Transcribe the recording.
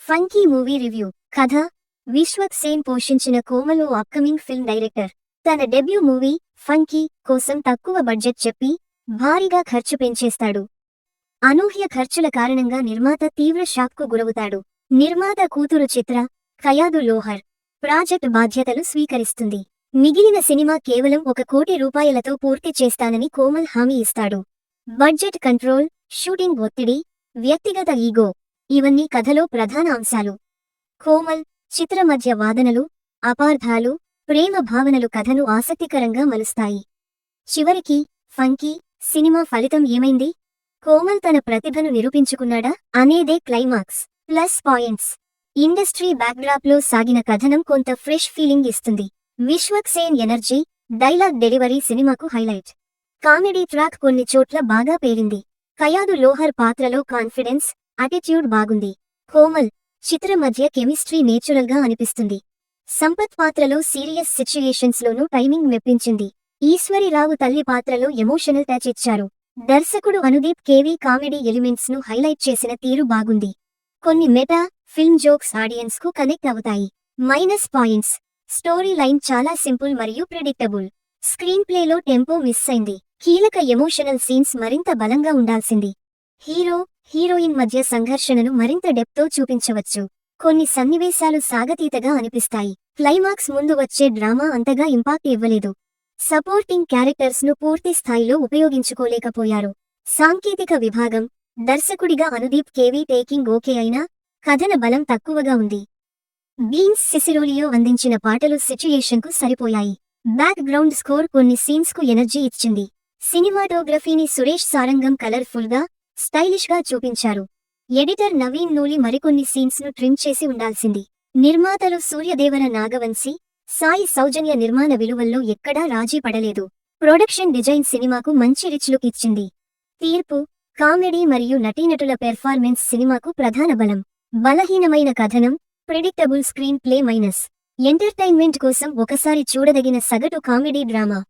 Funky movie review. కథ: విశ్వక్ సేన్ పోషించిన కోమల్ ఓ upcoming film director. తన డెబ్యూ మూవీ ఫంకీ కోసం తక్కువ బడ్జెట్ చెప్పి భారీగా ఖర్చు పెంచేస్తాడు. అనూహ్య ఖర్చుల కారణంగా నిర్మాత తీవ్ర షాక్కు గురవుతాడు. నిర్మాత కూతురు చిత్ర ఖయాదు లోహర్ ప్రాజెక్ట్ బాధ్యతలు స్వీకరిస్తుంది. మిగిలిన సినిమా కేవలం ₹1 కోటి పూర్తి చేస్తానని కోమల్ హామీ ఇస్తాడు. బడ్జెట్ కంట్రోల్, షూటింగ్ ఒత్తిడి, వ్యక్తిగత ఈగో ఇవన్నీ కథలో ప్రధాన అంశాలు. కోమల్, చిత్ర మధ్య వాదనలు, అపార్థాలు, ప్రేమ భావనలు కథను ఆసక్తికరంగా మలుస్తాయి. చివరికి ఫంకీ సినిమా ఫలితం ఏమైంది? కోమల్ తన ప్రతిభను నిరూపించుకున్నాడా అనేదే క్లైమాక్స్. ప్లస్ పాయింట్స్: ఇండస్ట్రీ బ్యాక్డ్రాప్లో సాగిన కథనం కొంత ఫ్రెష్ ఫీలింగ్ ఇస్తుంది. Vishwak Sen energy, dialogue delivery సినిమాకు హైలైట్. కామెడీ ట్రాక్ కొన్ని చోట్ల బాగా పేరింది. ఖయాదు లోహర్ పాత్రలో కాన్ఫిడెన్స్, అటిట్యూడ్ బాగుంది. కోమల్, చిత్ర మధ్య కెమిస్ట్రీ నేచురల్గా అనిపిస్తుంది. సంపత్ పాత్రలో సీరియస్ సిచ్యుయేషన్స్లోనూ టైమింగ్ మెప్పించింది. ఈశ్వరిరావు తల్లి పాత్రలో ఎమోషనల్ టచ్ ఇచ్చారు. దర్శకుడు అనుదీప్ కేవీ కామెడీ ఎలిమెంట్స్ ను హైలైట్ చేసిన తీరు బాగుంది. కొన్ని మెటా ఫిల్మ్ జోక్స్ ఆడియన్స్ కు కనెక్ట్ అవుతాయి. మైనస్ పాయింట్స్: స్టోరీ లైన్ చాలా సింపుల్ మరియు ప్రెడిక్టబుల్. స్క్రీన్ ప్లేలో టెంపో మిస్ అయింది. కీలక ఎమోషనల్ సీన్స్ మరింత బలంగా ఉండాల్సింది. హీరో, హీరోయిన్ మధ్య సంఘర్షణను మరింత డెప్త్తో చూపించవచ్చు. కొన్ని సన్నివేశాలు సాగతీతగా అనిపిస్తాయి. క్లైమాక్స్ ముందు వచ్చే డ్రామా అంతగా ఇంపాక్ట్ ఇవ్వలేదు. సపోర్టింగ్ క్యారెక్టర్స్ ను పూర్తి స్థాయిలో ఉపయోగించుకోలేకపోయారు. సాంకేతిక విభాగం: దర్శకుడిగా అనుదీప్ కేవీ టేకింగ్ ఓకే అయినా కథన బలం తక్కువగా ఉంది. బీన్స్ సిసిరోలియో అందించిన పాటలు సిచ్యుయేషన్కు సరిపోయాయి. బ్యాక్ గ్రౌండ్ స్కోర్ కొన్ని సీన్స్ కు ఎనర్జీ ఇచ్చింది. సినిమాటోగ్రఫీని సురేష్ సారంగం కలర్ఫుల్ గా, స్టైలిష్ గా చూపించారు. ఎడిటర్ నవీన్ నూలి మరికొన్ని సీన్స్ ను ట్రిమ్ చేసి ఉండాల్సింది. నిర్మాతలు సూర్యదేవర నాగవంశీ, సాయి సౌజన్య నిర్మాణ విలువల్లో ఎక్కడా రాజీ పడలేదు. ప్రొడక్షన్ డిజైన్ సినిమాకు మంచి రిచ్ లుక్ ఇచ్చింది. తీర్పు: కామెడీ మరియు నటీనటుల పెర్ఫార్మెన్స్ సినిమాకు ప్రధాన బలం. బలహీనమైన కథనం, predictable screen play minus. Entertainment కోసం ఒకసారి చూడదగిన సగటు కామెడీ డ్రామా.